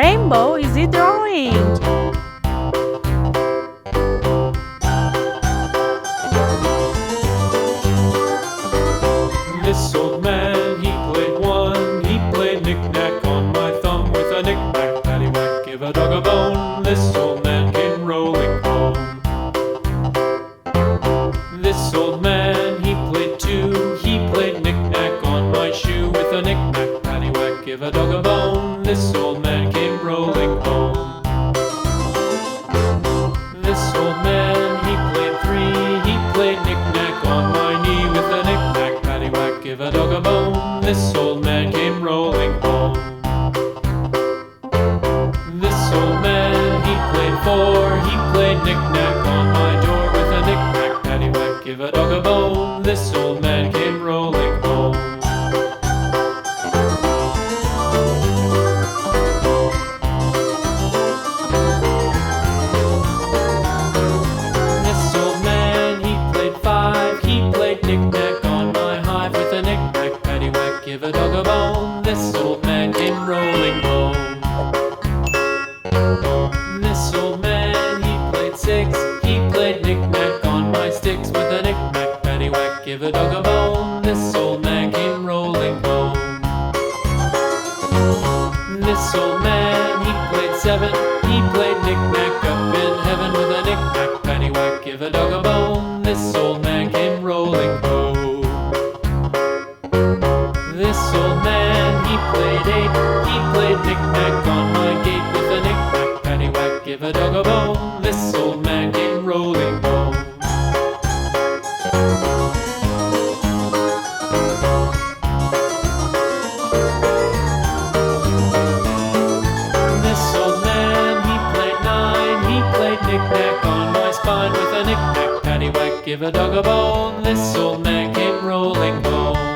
rainbow is he drawing? This old man, he played one. He played knick-knack on my thumb with a knick-knack, paddywhack, give a dog a bone. This old man came rolling home. This old man, he played two. He played knick-knack on my shoe with a knick-knack, paddywhack, give a dog a bone. This old man came rolling home. This old man, he played three. He played knick-knack on my knee with a knick-knack, paddywhack, give a dog a bone. This old man came rolling home. This old man, he played four. He played knick-knack on my door with a knick-knack, paddywhack, give a dog a bone. This old man came rolling home. This old man, he played five. He played knick-knack on my hive with a knick-knack, paddywhack, give a dog a bone. This old man came rolling home. This old man, he played six. He played knick-knack on my sticks with a knick-knack, paddywhack, give a dog a bone. This old man came rolling home. This old man, he played seven. He played knick-knack up in heaven with a knick-knack, paddywhack, give a dog a bone. This old man came rolling home. This old man, he played eight. He played knick-knack on my gate with a knick-knack, paddywhack, give a dog a bone. This old man came rolling home. This old man, he played nine. He played knick-knack on my spine with a knick-knack, paddywhack, give a dog a bone. This old man came rolling home.